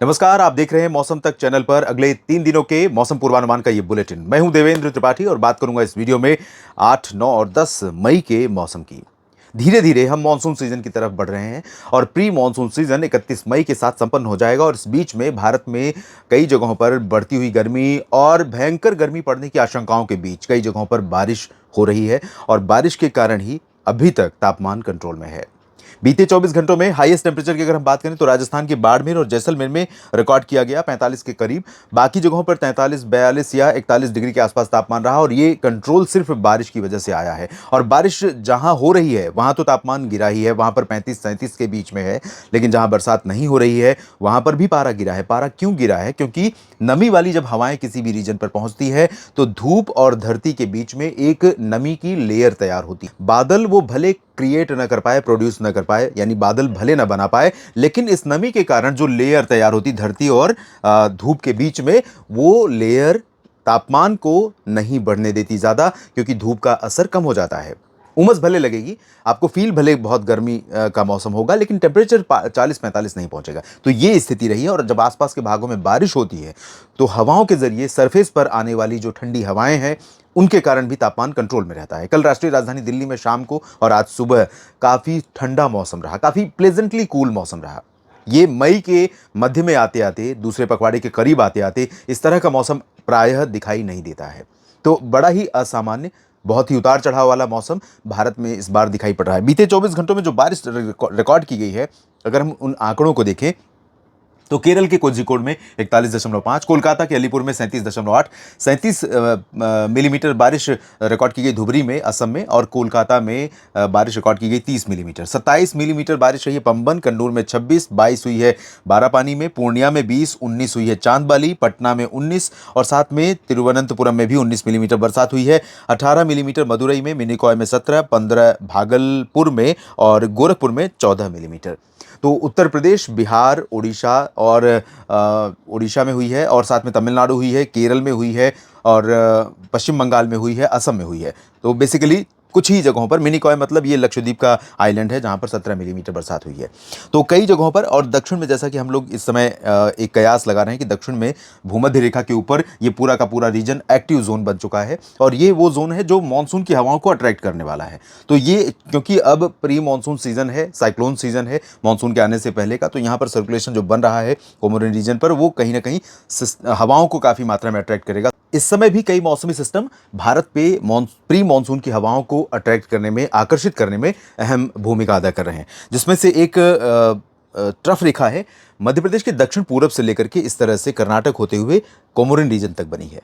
नमस्कार, आप देख रहे हैं मौसम तक चैनल पर अगले 3 दिनों के मौसम पूर्वानुमान का ये बुलेटिन। मैं हूं देवेंद्र त्रिपाठी और बात करूंगा इस वीडियो में 8, 9 और 10 मई के मौसम की। धीरे धीरे हम मानसून सीजन की तरफ बढ़ रहे हैं और प्री मानसून सीजन 31 मई के साथ संपन्न हो जाएगा और इस बीच में भारत में कई जगहों पर बढ़ती हुई गर्मी और भयंकर गर्मी पड़ने की आशंकाओं के बीच कई जगहों पर बारिश हो रही है और बारिश के कारण ही अभी तक तापमान कंट्रोल में है। बीते 24 घंटों में हाईएस्ट टेम्परेचर की अगर हम बात करें तो राजस्थान के बाड़मेर और जैसलमेर में रिकॉर्ड किया गया 45 के करीब। बाकी जगहों पर 43, 42 या 41 डिग्री के आसपास तापमान रहा और ये कंट्रोल सिर्फ बारिश की वजह से आया है। और बारिश जहां हो रही है वहां तो तापमान गिरा ही है, वहां पर 35-37 के बीच में है। लेकिन जहां बरसात नहीं हो रही है वहां पर भी पारा गिरा है। पारा क्यों गिरा है? क्योंकि नमी वाली जब हवाएं किसी भी रीजन पर पहुंचती है तो धूप और धरती के बीच में एक नमी की लेयर तैयार होती है। बादल वो भले क्रिएट न कर पाए, प्रोड्यूस न कर पाए, यानी बादल भले न बना पाए, लेकिन इस नमी के कारण जो लेयर तैयार होती धरती और धूप के बीच में, वो लेयर तापमान को नहीं बढ़ने देती ज्यादा, क्योंकि धूप का असर कम हो जाता है। उमस भले लगेगी, आपको फील भले बहुत गर्मी का मौसम होगा, लेकिन टेम्परेचर 40-45 नहीं पहुंचेगा। तो ये स्थिति रही है और जब आसपास के भागों में बारिश होती है तो हवाओं के जरिए सरफेस पर आने वाली जो ठंडी हवाएं हैं उनके कारण भी तापमान कंट्रोल में रहता है। कल राष्ट्रीय राजधानी दिल्ली में शाम को और आज सुबह काफी ठंडा मौसम रहा, काफी प्लेजेंटली कूल मौसम रहा। ये मई के मध्य में आते आते, दूसरे पखवाड़े के करीब आते आते इस तरह का मौसम प्रायः दिखाई नहीं देता है। तो बड़ा ही असामान्य, बहुत ही उतार चढ़ाव वाला मौसम भारत में इस बार दिखाई पड़ रहा है। बीते 24 घंटों में जो बारिश रिकॉर्ड की गई है, अगर हम उन आंकड़ों को देखें तो केरल के कोझिकोड में 41.5, कोलकाता के अलीपुर में 37.8, 37 मिलीमीटर बारिश रिकॉर्ड की गई धुबरी में, असम में, और कोलकाता में बारिश रिकॉर्ड की गई 30 मिलीमीटर। 27 मिलीमीटर बारिश रही है पंबन, कन्नूर में 26, 22 हुई है बारापानी में, पूर्णिया में 20, 19 हुई है चांदबाली, पटना में 19 और साथ में तिरुवनंतपुरम में भी 19 मिलीमीटर बरसात हुई है। 18 मिलीमीटर मदुरई में, मिनिकॉय में 17, 15 भागलपुर में और गोरखपुर में 14 मिलीमीटर। तो उत्तर प्रदेश, बिहार, उड़ीसा और उड़ीसा में हुई है और साथ में तमिलनाडु हुई है, केरल में हुई है और पश्चिम बंगाल में हुई है, असम में हुई है। तो बेसिकली कुछ ही जगहों पर, मिनिकॉय मतलब ये लक्षद्वीप का आइलैंड है जहां पर 17 मिलीमीटर बरसात हुई है। तो कई जगहों पर, और दक्षिण में जैसा कि हम लोग इस समय एक कयास लगा रहे हैं कि दक्षिण में भूमध्य रेखा के ऊपर ये पूरा का पूरा रीजन एक्टिव जोन बन चुका है और ये वो जोन है जो मानसून की हवाओं को अट्रैक्ट करने वाला है। तो ये, क्योंकि अब प्री मानसून सीजन है, साइक्लोन सीजन है मानसून के आने से पहले का, तो यहाँ पर सर्कुलेशन जो बन रहा है कोमोरिन रीजन पर, वो कहीं ना कहीं हवाओं को काफी मात्रा में अट्रैक्ट करेगा। इस समय भी कई मौसमी सिस्टम भारत पे प्री मानसून की हवाओं को अट्रैक्ट करने में, आकर्षित करने में अहम भूमिका अदा कर रहे हैं, जिसमें से एक ट्रफ रेखा है मध्य प्रदेश के दक्षिण पूरब से लेकर के इस तरह से कर्नाटक होते हुए कोमोरिन रीजन तक बनी है।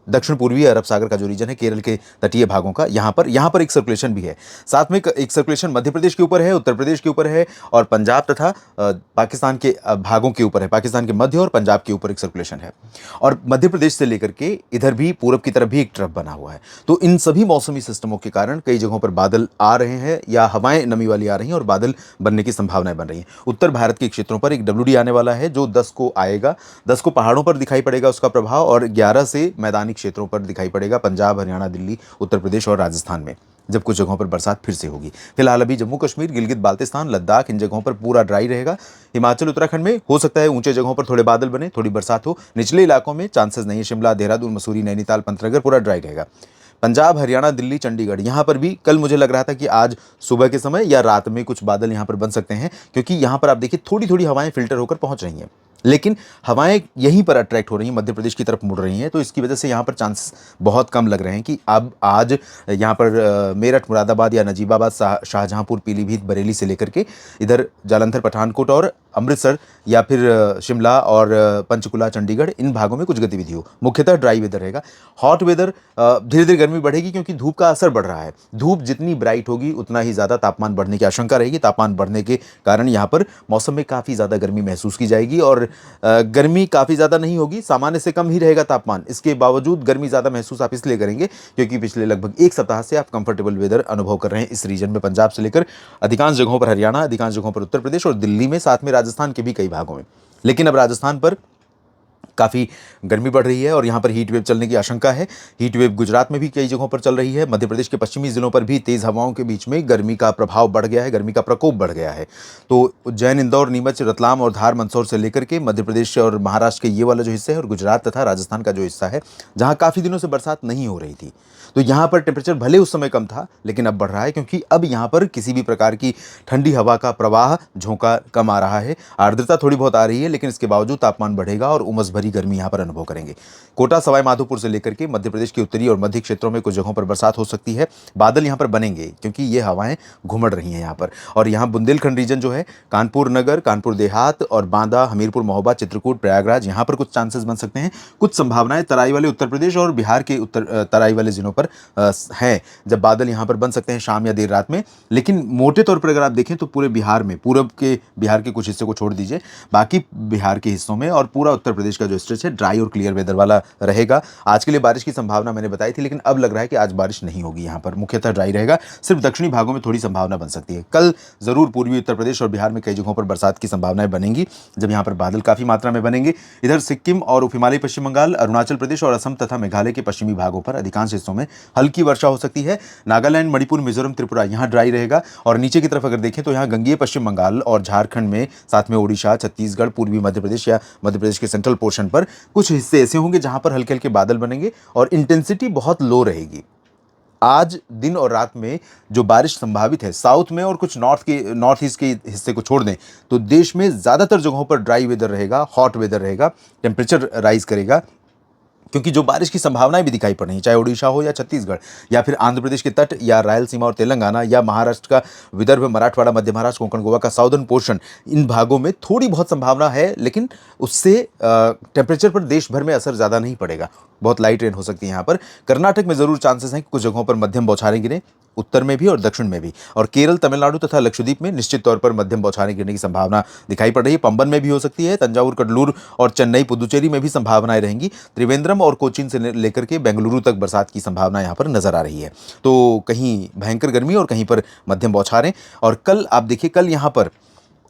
दक्षिण पूर्वी अरब सागर का जो रीजन है, केरल के तटीय भागों का, यहाँ पर एक सर्कुलेशन भी है। साथ में एक सर्कुलेशन मध्य प्रदेश के ऊपर है, उत्तर प्रदेश के ऊपर है और पंजाब तथा पाकिस्तान के भागों के ऊपर है। पाकिस्तान के मध्य और पंजाब के ऊपर एक सर्कुलेशन है और मध्य प्रदेश से लेकर के इधर भी पूरब की तरफ भी एक ट्रफ बना हुआ है। तो इन सभी मौसमी सिस्टमों के कारण कई जगहों पर बादल आ रहे हैं या हवाएं नमी वाली आ रही हैं और बादल बनने की संभावनाएं बन रही हैं। उत्तर भारत के क्षेत्रों पर एक WD आने वाला है जो 10 को आएगा। 10 को पहाड़ों पर दिखाई पड़ेगा उसका प्रभाव और 11 से मैदानी क्षेत्रों पर दिखाई पड़ेगा, पंजाब, हरियाणा, दिल्ली, उत्तर प्रदेश और राजस्थान में, जब कुछ जगहों पर बरसात फिर से होगी। फिलहाल अभी जम्मू कश्मीर, गिलगित बाल्तिस्तान, लद्दाख, इन जगहों पर पूरा ड्राई रहेगा। हिमाचल, उत्तराखंड में हो सकता है ऊंचे जगहों पर थोड़े बादल बने, थोड़ी बरसात हो। निचले इलाकों में चांसेस नहीं है। शिमला, देहरादून, मसूरी, नैनीताल, पंतनगर पूरा ड्राई रहेगा। पंजाब, हरियाणा, दिल्ली, चंडीगढ़, यहाँ पर भी कल मुझे लग रहा था कि आज सुबह के समय या रात में कुछ बादल यहाँ पर बन सकते हैं, क्योंकि यहाँ पर आप देखिए थोड़ी थोड़ी हवाएं फिल्टर होकर पहुंच रही हैं, लेकिन हवाएं यहीं पर अट्रैक्ट हो रही हैं, मध्य प्रदेश की तरफ मुड़ रही हैं। तो इसकी वजह से यहाँ पर चांसेस बहुत कम लग रहे हैं कि अब आज यहाँ पर मेरठ, मुरादाबाद या नजीबाबाद, शाहजहांपुर, पीलीभीत, बरेली से लेकर के इधर जालंधर, पठानकोट और अमृतसर या फिर शिमला और पंचकुला, चंडीगढ़, इन भागों में कुछ गतिविधि हो। मुख्यतः ड्राई वेदर रहेगा। हॉट वेदर, धीरे धीरे गर्मी बढ़ेगी क्योंकि धूप का असर बढ़ रहा है। धूप जितनी ब्राइट होगी उतना ही ज़्यादा तापमान बढ़ने की आशंका रहेगी। तापमान बढ़ने के कारण यहाँ पर मौसम में काफ़ी ज़्यादा गर्मी महसूस की जाएगी और गर्मी काफ़ी ज़्यादा नहीं होगी, सामान्य से कम ही रहेगा तापमान। इसके बावजूद गर्मी ज़्यादा महसूस आप इसलिए करेंगे क्योंकि पिछले लगभग एक सप्ताह से आप कंफर्टेबल वेदर अनुभव कर रहे हैं इस रीजन में, पंजाब से लेकर अधिकांश जगहों पर हरियाणा, अधिकांश जगहों पर उत्तर प्रदेश और दिल्ली में, साथ में राजस्थान के भी कई भागों में। लेकिन अब राजस्थान पर काफ़ी गर्मी बढ़ रही है और यहाँ पर हीट वेव चलने की आशंका है। हीट वेव गुजरात में भी कई जगहों पर चल रही है। मध्य प्रदेश के पश्चिमी जिलों पर भी तेज़ हवाओं के बीच में गर्मी का प्रभाव बढ़ गया है, गर्मी का प्रकोप बढ़ गया है। तो उज्जैन, इंदौर, नीमच, रतलाम और धार, मंदसौर से लेकर के मध्य प्रदेश और महाराष्ट्र के ये वाला जो हिस्सा है और गुजरात तथा राजस्थान का जो हिस्सा है, जहाँ काफ़ी दिनों से बरसात नहीं हो रही थी, तो यहाँ पर टेम्परेचर भले उस समय कम था लेकिन अब बढ़ रहा है, क्योंकि अब यहाँ पर किसी भी प्रकार की ठंडी हवा का प्रवाह, झोंका कम आ रहा है। आर्द्रता थोड़ी बहुत आ रही है, लेकिन इसके बावजूद तापमान बढ़ेगा और उमस भरी गर्मी यहाँ पर अनुभव करेंगे। कोटा, सवाई माधोपुर से लेकर के मध्य प्रदेश के उत्तरी और मध्य क्षेत्रों में कुछ जगहों पर बरसात हो सकती है। बादल यहाँ पर बनेंगे क्योंकि ये हवाएं घुमड़ रही हैं यहाँ पर। और यहाँ बुंदेलखंड रीजन जो है, कानपुर नगर, कानपुर देहात और बांदा, हमीरपुर, महोबा, चित्रकूट, प्रयागराज, यहाँ पर कुछ चांसेस बन सकते हैं। कुछ संभावनाएं तराई वाले उत्तर प्रदेश और बिहार के तराई वाले जिलों पर हैं, जब बादल यहाँ पर बन सकते हैं शाम या देर रात में। लेकिन मोटे तौर पर अगर आप देखें तो पूरे बिहार में, पूरब के बिहार के कुछ हिस्से को छोड़ दीजिए, बाकी बिहार के हिस्सों में और पूरा उत्तर प्रदेश का जो स्ट्रेच है ड्राई और क्लियर वेदर वाला रहेगा। आज के लिए बारिश की संभावना मैंने बताई थी, लेकिन अब लग रहा है कि आज बारिश नहीं होगी। यहाँ पर मुख्यतः ड्राई रहेगा, सिर्फ दक्षिणी भागों में थोड़ी संभावना बन सकती है। कल जरूर पूर्वी उत्तर प्रदेश और बिहार में कई जगहों पर बरसात की संभावनाएं बनेंगी, जब यहाँ पर बादल काफी मात्रा में बनेंगे। इधर सिक्किम और उप हिमालयी पश्चिम बंगाल, अरुणाचल प्रदेश और असम तथा मेघालय के पश्चिमी भागों पर अधिकांश हिस्सों में हल्की वर्षा हो सकती है। नागालैंड, मणिपुर, मिजोरम, त्रिपुरा यहाँ ड्राई रहेगा। और नीचे की तरफ अगर देखें तो यहाँ गंगेय पश्चिम बंगाल और झारखंड में, साथ में ओडिशा, छत्तीसगढ़, पूर्वी मध्य प्रदेश या मध्य प्रदेश के सेंट्रल पोर्शन पर कुछ हिस्से ऐसे होंगे जहां पर हल्के हल्के बादल बनेंगे और इंटेंसिटी बहुत लो रहेगी। आज दिन और रात में जो बारिश संभावित है साउथ में और कुछ नॉर्थ ईस्ट के हिस्से को छोड़ दें तो देश में ज़्यादातर जगहों पर ड्राई वेदर रहेगा, हॉट वेदर रहेगा, टेम्परेचर राइज करेगा, क्योंकि जो बारिश की संभावनाएं भी दिखाई पड़ रही हैं, चाहे ओडिशा हो या छत्तीसगढ़ या फिर आंध्र प्रदेश के तट या रायलसीमा और तेलंगाना या महाराष्ट्र का विदर्भ, मराठवाड़ा, मध्य महाराष्ट्र, कोंकण, गोवा का साउदर्न पोर्शन, इन भागों में थोड़ी बहुत संभावना है, लेकिन उससे टेम्परेचर पर देश भर में असर ज़्यादा नहीं पड़ेगा। बहुत लाइट रेन हो सकती है यहाँ पर। कर्नाटक में ज़रूर चांसेस हैं कि कुछ जगहों पर मध्यम बौछारें गिरें, उत्तर में भी और दक्षिण में भी। और केरल, तमिलनाडु तथा लक्षद्वीप में निश्चित तौर पर मध्यम बौछारें गिरने की संभावना दिखाई पड़ रही है। पंबन में भी हो सकती है, तंजावुर, कडलूर और चेन्नई, पुदुचेरी में भी संभावनाएं रहेंगी। त्रिवेंद्रम और कोचीन से लेकर के बेंगलुरु तक बरसात की संभावना यहाँ पर नजर आ रही है। तो कहीं भयंकर गर्मी और कहीं पर मध्यम बौछारें। और कल आप देखिए, कल यहाँ पर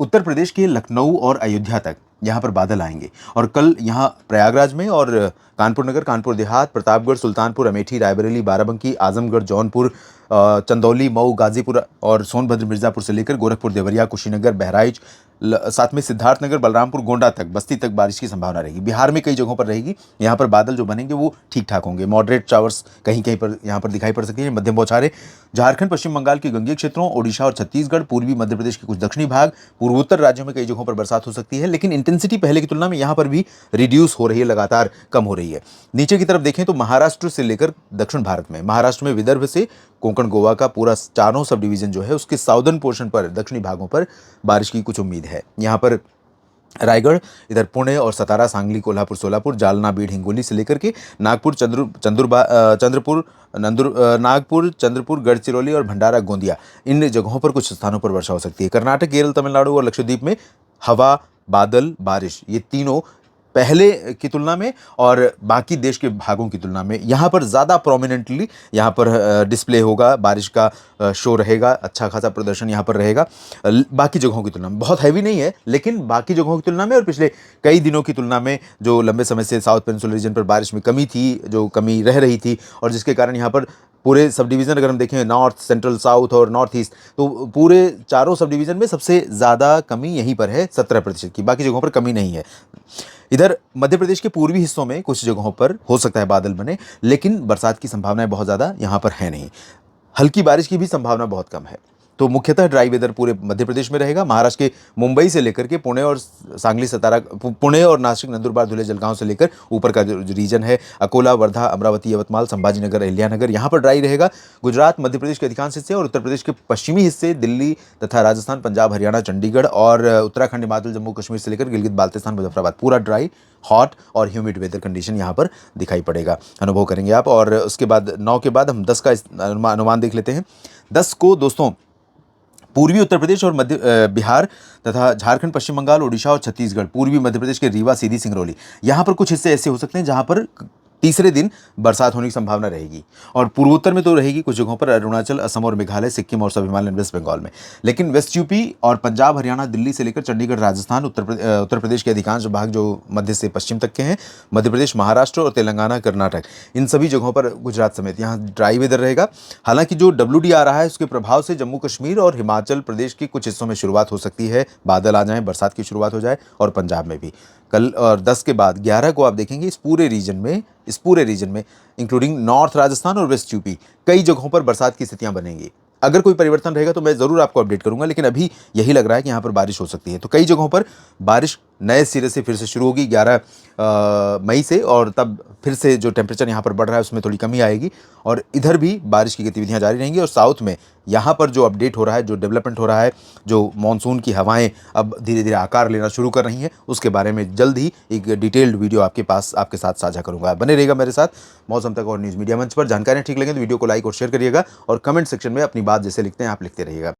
उत्तर प्रदेश के लखनऊ और अयोध्या तक यहाँ पर बादल आएंगे। और कल यहाँ प्रयागराज में और कानपुर नगर, कानपुर देहात, प्रतापगढ़, सुल्तानपुर, अमेठी, रायबरेली, बाराबंकी, आजमगढ़, जौनपुर, चंदौली, मऊ, गाजीपुर और सोनभद्र, मिर्जापुर से लेकर गोरखपुर, देवरिया, कुशीनगर, बहराइच, साथ में सिद्धार्थनगर, बलरामपुर, गोंडा तक, बस्ती तक बारिश की संभावना रहेगी। बिहार में कई जगहों पर रहेगी। यहाँ पर बादल जो बनेंगे वो ठीक ठाक होंगे, मॉडरेट शावर्स कहीं कहीं पर यहाँ पर दिखाई पड़ सकती है, मध्यम बौछारें। झारखंड, पश्चिम बंगाल के गंगेय क्षेत्रों, ओडिशा और छत्तीसगढ़, पूर्वी मध्य प्रदेश के कुछ दक्षिणी भाग, पूर्वोत्तर राज्यों में कई जगहों पर बरसात हो सकती है, लेकिन इंटेंसिटी पहले की तुलना में यहाँ पर भी रिड्यूस हो रही है, लगातार कम हो रही है। नीचे की तरफ देखें तो महाराष्ट्र से लेकर दक्षिण भारत में, महाराष्ट्र में विदर्भ से कोंकण, गोवा का पूरा चारों सब डिवीजन जो है उसके साउदर्न पोर्शन पर, दक्षिणी भागों पर बारिश की कुछ उम्मीद है। यहाँ पर रायगढ़, इधर पुणे और सतारा, सांगली, कोल्हापुर, सोलापुर, जालना, बीड़, हिंगोली से लेकर के नागपुर, चंद्रपुर, गढ़चिरौली और भंडारा, गोंदिया, इन जगहों पर कुछ स्थानों पर वर्षा हो सकती है। कर्नाटक, केरल, तमिलनाडु और लक्षद्वीप में हवा, बादल, बारिश, ये तीनों पहले की तुलना में और बाकी देश के भागों की तुलना में यहाँ पर ज़्यादा प्रोमिनेंटली यहाँ पर डिस्प्ले होगा, बारिश का शो रहेगा, अच्छा खासा प्रदर्शन यहाँ पर रहेगा। बाकी जगहों की तुलना में बहुत हैवी नहीं है, लेकिन बाकी जगहों की तुलना में और पिछले कई दिनों की तुलना में जो लंबे समय से साउथ पेनिनसुलर रीजन पर बारिश में कमी थी, जो कमी रह रही थी और जिसके कारण यहाँ पर पूरे सब डिवीज़न अगर हम देखें, नॉर्थ, सेंट्रल, साउथ और नॉर्थ ईस्ट, तो पूरे चारों सब डिवीज़न में सबसे ज़्यादा कमी यहीं पर है 17% की, बाकी जगहों पर कमी नहीं है। इधर मध्य प्रदेश के पूर्वी हिस्सों में कुछ जगहों पर हो सकता है बादल बने, लेकिन बरसात की संभावनाएं बहुत ज़्यादा यहाँ पर है नहीं। हल्की बारिश की भी संभावना बहुत कम है। तो मुख्यतः ड्राई वेदर पूरे मध्य प्रदेश में रहेगा। महाराष्ट्र के मुंबई से लेकर के पुणे और सांगली, सतारा, पुणे और नासिक, नंदुरबार, धुले, जलगांव से लेकर ऊपर का जो रीजन है, अकोला, वर्धा, अमरावती, यवतमाल, संभाजीनगर, अहिल्यानगर, यहाँ पर ड्राई रहेगा। गुजरात, मध्य प्रदेश के अधिकांश हिस्से और उत्तर प्रदेश के पश्चिमी हिस्से, दिल्ली तथा राजस्थान, पंजाब, हरियाणा, चंडीगढ़ और उत्तराखंड, हिमाचल, जम्मू कश्मीर से लेकर गिलगित, बाल्टिस्तान, मुजफ्फराबाद, पूरा ड्राई, हॉट और ह्यूमिड वेदर कंडीशन यहाँ पर दिखाई पड़ेगा, अनुभव करेंगे आप। और उसके बाद 9 के बाद हम 10 का अनुमान देख लेते हैं। 10 को दोस्तों पूर्वी उत्तर प्रदेश और मध्य बिहार तथा झारखंड, पश्चिम बंगाल, ओडिशा और छत्तीसगढ़, पूर्वी मध्य प्रदेश के रीवा, सीधी, सिंगरौली, यहाँ पर कुछ हिस्से ऐसे हो सकते हैं जहाँ पर तीसरे दिन बरसात होने की संभावना रहेगी और पूर्वोत्तर में तो रहेगी कुछ जगहों पर, अरुणाचल, असम और मेघालय, सिक्किम और सब हिमालयन वेस्ट बंगाल में। लेकिन वेस्ट यूपी और पंजाब, हरियाणा, दिल्ली से लेकर चंडीगढ़, राजस्थान, उत्तर प्रदेश के अधिकांश भाग जो मध्य से पश्चिम तक के हैं, मध्य प्रदेश, महाराष्ट्र और तेलंगाना, कर्नाटक, इन सभी जगहों पर, गुजरात समेत, यहाँ ड्राई वेदर रहेगा। हालांकि जो WD आ रहा है उसके प्रभाव से जम्मू कश्मीर और हिमाचल प्रदेश के कुछ हिस्सों में शुरुआत हो सकती है, बादल आ जाएं, बरसात की शुरुआत हो जाए, और पंजाब में भी कल और 10 के बाद 11 को आप देखेंगे इस पूरे रीजन में इंक्लूडिंग नॉर्थ राजस्थान और वेस्ट यूपी कई जगहों पर बरसात की स्थितियां बनेंगी। अगर कोई परिवर्तन रहेगा तो मैं ज़रूर आपको अपडेट करूंगा, लेकिन अभी यही लग रहा है कि यहाँ पर बारिश हो सकती है। तो कई जगहों पर बारिश नए सिरे से फिर से शुरू होगी 11 मई से, और तब फिर से जो टेम्परेचर यहाँ पर बढ़ रहा है उसमें थोड़ी कमी आएगी और इधर भी बारिश की गतिविधियाँ जारी रहेंगी। और साउथ में यहाँ पर जो अपडेट हो रहा है, जो डेवलपमेंट हो रहा है, जो मानसून की हवाएं अब धीरे धीरे आकार लेना शुरू कर रही हैं, उसके बारे में जल्द ही एक डिटेल्ड वीडियो आपके साथ साझा करूंगा। बने रहेगा मेरे साथ मौसम तक और न्यूज़ मीडिया मंच पर। जानकारियाँ ठीक लगे तो वीडियो को लाइक और शेयर करिएगा और कमेंट सेक्शन में अपनी बात जैसे लिखते हैं आप लिखते रहिएगा।